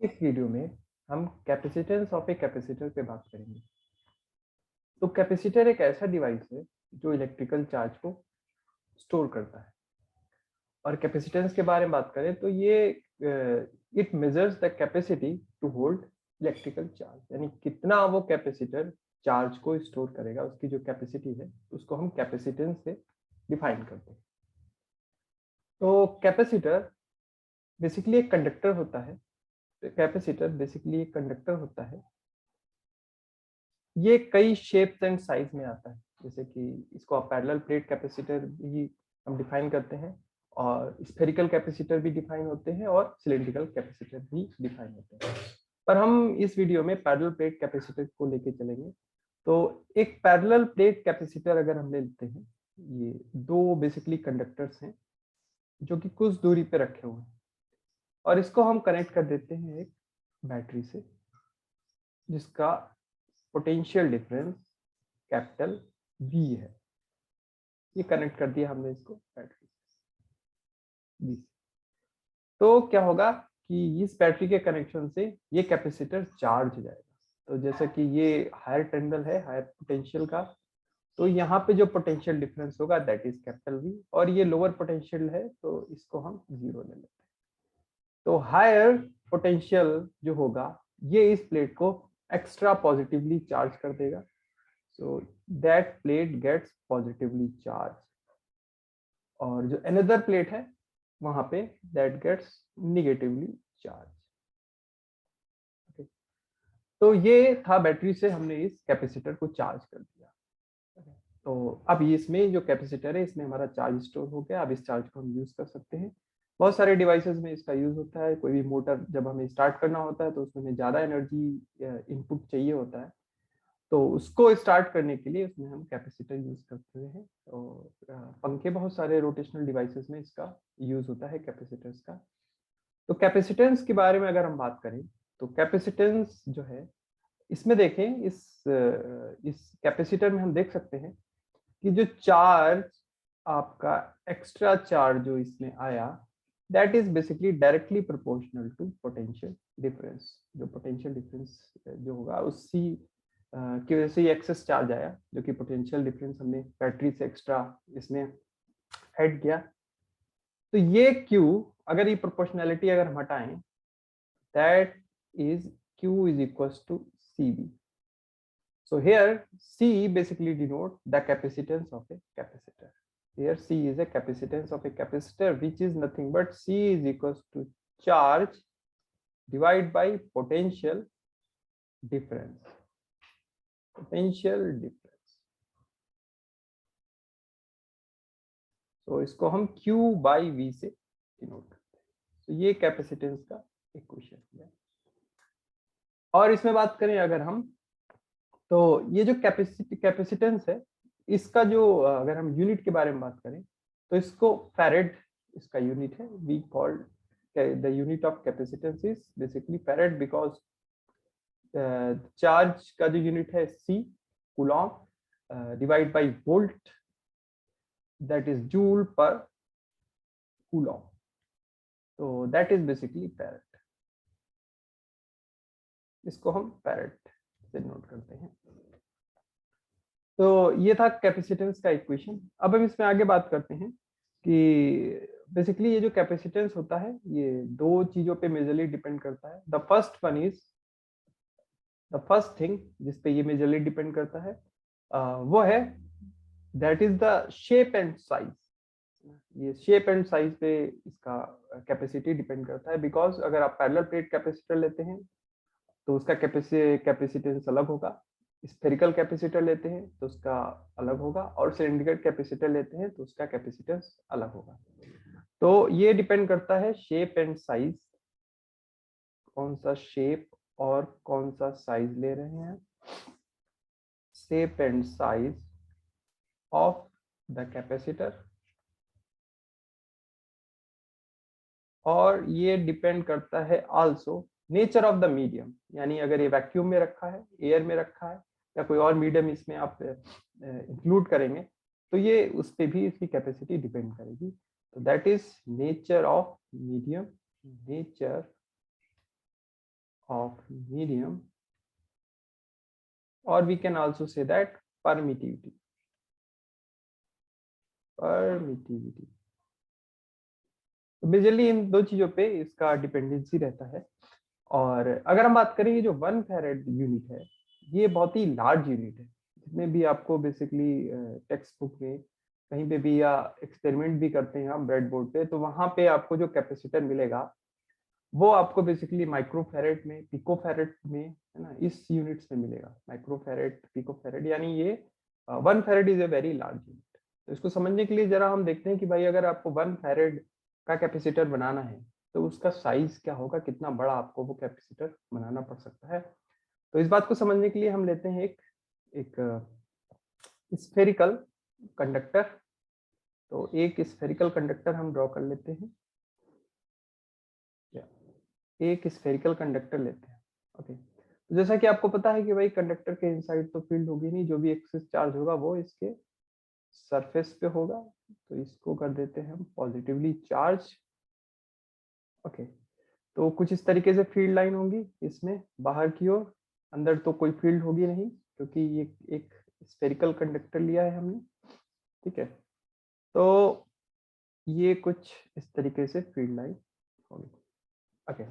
इस वीडियो में हम कैपेसिटेंस ऑफ ए कैपेसिटर पे बात करेंगे। तो कैपेसिटर एक ऐसा डिवाइस है जो इलेक्ट्रिकल चार्ज को स्टोर करता है। और कैपेसिटेंस के बारे में बात करें तो ये it measures the capacity to hold electrical charge, यानी कितना वो कैपेसिटर चार्ज को स्टोर करेगा, उसकी जो कैपेसिटी है उसको हम कैपेसिटेंस से डिफाइन करते हैं। तो कैपेसिटर बेसिकली एक कंडक्टर होता है। कैपेसिटर बेसिकली एक कंडक्टर होता है। ये कई शेप्स एंड साइज में आता है, जैसे कि इसको आप पैरेलल प्लेट कैपेसिटर भी हम डिफाइन करते हैं, और स्फेरिकल कैपेसिटर भी डिफाइन होते हैं, और सिलिंड्रिकल कैपेसिटर भी डिफाइन होते हैं। पर हम इस वीडियो में पैरेलल प्लेट कैपेसिटर को लेके चलेंगे। तो एक पैरेलल प्लेट कैपेसिटर अगर हम लेते हैं, ये दो बेसिकली कंडक्टर्स हैं जो कि कुछ दूरी पे रखे हुए हैं, और इसको हम कनेक्ट कर देते हैं एक बैटरी से, जिसका पोटेंशियल डिफरेंस कैपिटल V है। ये कनेक्ट कर दिया हमने इसको बैटरी से। तो क्या होगा कि इस बैटरी के कनेक्शन से ये कैपेसिटर चार्ज हो जाएगा। तो जैसे कि ये हायर टर्मिनल है, हायर पोटेंशियल का, तो यहाँ पे जो पोटेंशियल डिफरेंस होगा दैट इज कैपिटल V, और ये लोअर पोटेंशियल है तो इसको हम 0 ले लेते हैं। तो हायर पोटेंशियल जो होगा ये इस प्लेट को एक्स्ट्रा पॉजिटिवली चार्ज कर देगा। So that plate gets positively charge, और जो अनदर प्लेट है वहां पे दैट गेट्स निगेटिवली चार्ज। तो ये था, बैटरी से हमने इस कैपेसिटर को चार्ज कर दिया। तो अब इसमें जो कैपेसिटर है इसमें हमारा चार्ज स्टोर हो गया। अब इस चार्ज को हम यूज कर सकते हैं। बहुत सारे डिवाइसेस में इसका यूज होता है। कोई भी मोटर जब हमें स्टार्ट करना होता है तो उसमें हमें ज्यादा एनर्जी इनपुट चाहिए होता है, तो उसको स्टार्ट करने के लिए उसमें हम कैपेसिटर यूज करते हैं। और पंखे, बहुत सारे रोटेशनल डिवाइसेस में इसका यूज होता है कैपेसिटर्स का। तो कैपेसिटेंस के बारे में अगर हम बात करें तो कैपेसिटेंस जो है, इसमें देखें, इस कैपेसिटर में हम देख सकते हैं कि जो चार्ज आपका एक्स्ट्रा चार्ज जो इसमें आया that is basically directly proportional to potential difference. जो पोटेंशियल डिफरेंस जो होगा उसी की वजह से ये एक्सेस चार्ज आया, जो कि पोटेंशियल डिफरेंस हमने बैटरी से एक्स्ट्रा इसमें ऐड किया। तो ये Q, अगर ये प्रोपोर्शनैलिटी अगर हम हटाएं, that is Q is equals to CV. So here C basically denote the capacitance of a capacitor. Here C is a capacitance of a capacitor, which is nothing but C is equals to charge divided by potential difference. Potential difference. So इसको हम Q by V से denote करते हैं। तो ये capacitance का equation है। और इसमें बात करें अगर हम, तो ये जो कैपेसिटेंस है इसका जो अगर हम यूनिट के बारे में बात करें तो इसको फैरेड इसका यूनिट है। We called the unit of capacitance is basically farad, because charge का जो यूनिट है C, coulomb, divide by volt, that is joule per coulomb. तो दैट इज बेसिकली फैरेड। इसको हम फैरेड से नोट करते हैं। तो ये था कैपेसिटेंस का इक्वेशन। अब हम इसमें आगे बात करते हैं कि बेसिकली ये जो कैपेसिटेंस होता है ये दो चीजों पे मेजरली डिपेंड करता है। The first one is, the first thing जिस पे ये मेजरली डिपेंड करता है वो है that is the shape and size. ये शेप एंड साइज पे इसका कैपेसिटी डिपेंड करता है, बिकॉज अगर आप पैरेलल प्लेट कैपेसिटर लेते हैं तो उसका कैपेसिटेंस अलग होगा। स्फेरिकल कैपेसिटर लेते हैं तो उसका अलग होगा, और सिलिंड्रिकल कैपेसिटर लेते हैं तो उसका कैपेसिटेंस अलग होगा। तो ये डिपेंड करता है शेप एंड साइज, कौन सा शेप और कौन सा साइज ले रहे हैं। Shape and size of the capacitor, और ये डिपेंड करता है also nature of the medium, यानी अगर ये वैक्यूम में रखा है, एयर में रखा है, या कोई और मीडियम इसमें आप इंक्लूड करेंगे तो ये उस पर भी इसकी कैपेसिटी डिपेंड करेगी। तो that is nature of medium, nature of medium, or we can also say that permittivity. तो मेजरली इन दो चीजों पे इसका डिपेंडेंसी रहता है। और अगर हम बात करें, ये जो 1 फैरेड यूनिट है, ये बहुत ही लार्ज यूनिट है। जितने भी आपको बेसिकली टेक्स्ट बुक में कहीं पे भी या एक्सपेरिमेंट भी करते हैं हम ब्रेड बोर्ड पे, तो वहां पे आपको जो कैपेसिटर मिलेगा वो आपको बेसिकली माइक्रोफैरेड में, पिकोफैरेड में, है ना, इस यूनिट्स में मिलेगा। माइक्रोफैरेड, पिकोफैरेड, यानी ये 1 farad is a very large unit. तो इसको समझने के लिए जरा हम देखते हैं कि भाई अगर आपको 1 फैरेड का कैपेसिटर बनाना है तो उसका साइज क्या होगा, कितना बड़ा आपको वो कैपेसिटर बनाना पड़ सकता है। तो इस बात को समझने के लिए हम लेते हैं एक स्फेरिकल कंडक्टर। तो एक स्फेरिकल कंडक्टर हम ड्रॉ कर लेते हैं, एक स्फेरिकल कंडक्टर लेते हैं। ओके, तो जैसा कि आपको पता है कि भाई कंडक्टर के इनसाइड तो फील्ड होगी नहीं, जो भी एक्सेस चार्ज होगा वो इसके सरफेस पे होगा। तो इसको कर देते हैं हम पॉजिटिवली चार्ज। ओके, तो कुछ इस तरीके से फील्ड लाइन होगी इसमें बाहर की ओर। अंदर तो कोई फील्ड होगी नहीं क्योंकि ये एक स्फेरिकल कंडक्टर लिया है हमने। ठीक है, तो ये कुछ इस तरीके से फील्ड लाइन होगी। ओके,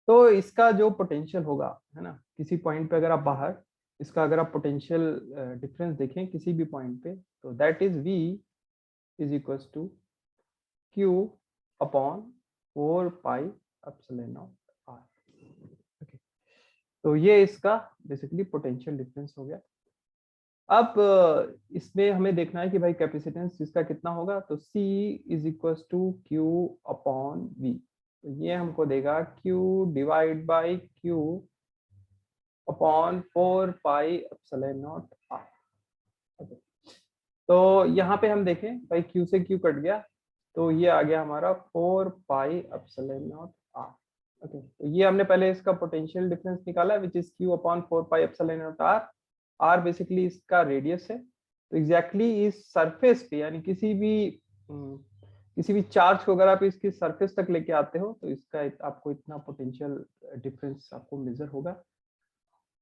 तो इसका जो पोटेंशियल होगा, है ना, किसी पॉइंट पे अगर आप बाहर इसका अगर आप पोटेंशियल डिफरेंस देखें किसी भी पॉइंट पे, तो that is V is equals to Q upon 4 pi epsilon naught R। Okay, तो ये इसका बेसिकली पोटेंशियल डिफरेंस हो गया। अब इसमें हमें देखना है कि भाई कैपेसिटेंस इसका कितना होगा। तो C is equals to Q upon V। तो ये हमको देगा Q divide by Q upon 4 pi epsilon naught R। तो यहाँ पे हम देखें भाई Q से Q कट गया, तो ये आ गया हमारा 4 pi epsilon naught R। Okay, तो ये हमने पहले इसका पोटेंशियल डिफरेंस निकाला which is Q upon 4 pi epsilon naught R। R basically इसका रेडियस है। तो एग्जैक्टली इस सरफेस पे, यानी किसी भी चार्ज को अगर आप इसकी सरफेस तक लेके आते हो तो इसका आपको इतना पोटेंशियल डिफरेंस आपको मेजर होगा।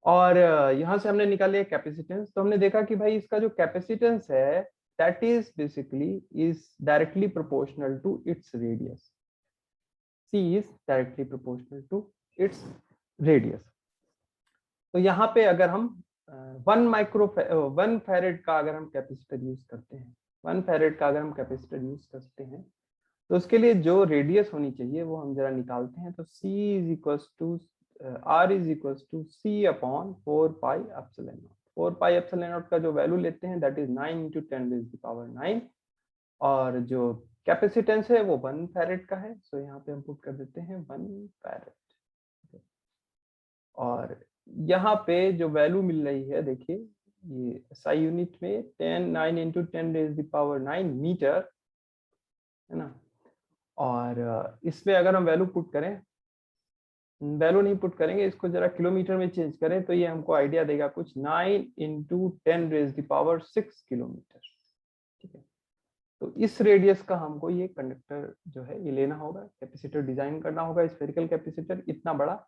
और यहाँ से हमने निकाले कैपेसिटेंस। तो हमने देखा कि भाई इसका जो कैपेसिटेंस है that is basically is directly proportional to its radius. C is directly proportional to its radius। तो यहाँ पे अगर हम 1 फैरेड का अगर हम कैपेसिटर यूज करते हैं, 1 फैरेड का अगर हम कैपेसिटर यूज करते हैं, तो उसके लिए जो रेडियस होनी चाहिए वो हम जरा निकालते हैं। तो C is equals to R is equals to C upon 4 pi epsilon naught. 4 pi epsilon naught का जो वैल्यू लेते हैं that is 9 into 10 raised to the power 9। और जो कैपेसिटेंस है वो 1 फैरेड का है। सो यहाँ पे हम पुट कर देते हैं 1 फैरेड। और यहाँ पे जो वैल्यू मिल रही है, देखिए ये SI यूनिट में 9 into 10 raised to the power 9 metre, है ना। और इसमें अगर हम वैल्यू पुट करें, वैल्यू नहीं पुट करेंगे, इसको जरा किलोमीटर में चेंज करें तो ये हमको आइडिया देगा कुछ 9 into 10 raised to the power 6 kilometre. ठीक है, तो इस रेडियस का हमको ये कंडक्टर जो है ये लेना होगा, कैपेसिटर डिजाइन करना होगा, स्फेरिकल कैपेसिटर इतना बड़ा।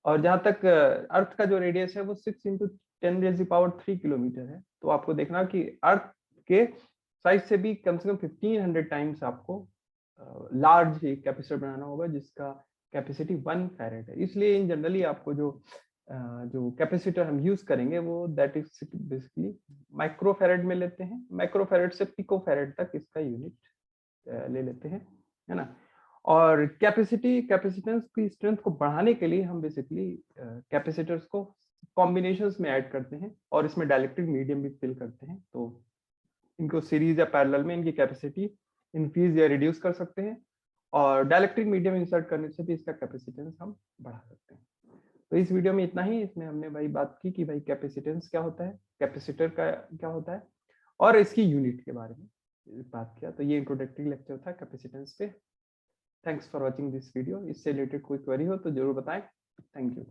और जहां तक अर्थ का जो रेडियस है वो 6 into 10 raised to the power 3 kilometre है। तो आपको देखना कि अर्थ के साइज से भी कम से कम 1500 टाइम्स आपको लार्ज कैपेसिटर बनाना होगा जिसका कैपेसिटी 1 फैरेड है। इसलिए इन जनरली आपको जो कैपेसिटर हम यूज करेंगे वो that is basically micro farad में लेते हैं। माइक्रो फैरेड से पिको फैरेड तक इसका यूनिट ले लेते हैं, है ना। और कैपेसिटेंस की स्ट्रेंथ को बढ़ाने के लिए हम बेसिकली कैपेसिटर्स को कॉम्बिनेशंस में ऐड करते हैं और इसमें डाइलेक्ट्रिक मीडियम भी फिल करते हैं। तो इनको सीरीज या पैरेलल में इनकी कैपेसिटी इंक्रीज या रिड्यूस कर सकते हैं, और डाइलेक्ट्रिक मीडियम इंसर्ट करने से भी इसका कैपेसिटेंस हम बढ़ा सकते हैं। तो इस वीडियो में इतना ही। इसमें हमने भाई बात की कि भाई कैपेसिटेंस क्या होता है, कैपेसिटर का क्या होता है, और इसकी यूनिट के बारे में बात किया। तो ये इंट्रोडक्टरी लेक्चर था कैपेसिटेंस पे। Thanks for watching this video. इससे रिलेटेड कोई क्वेरी हो तो जरूर बताएं। Thank you.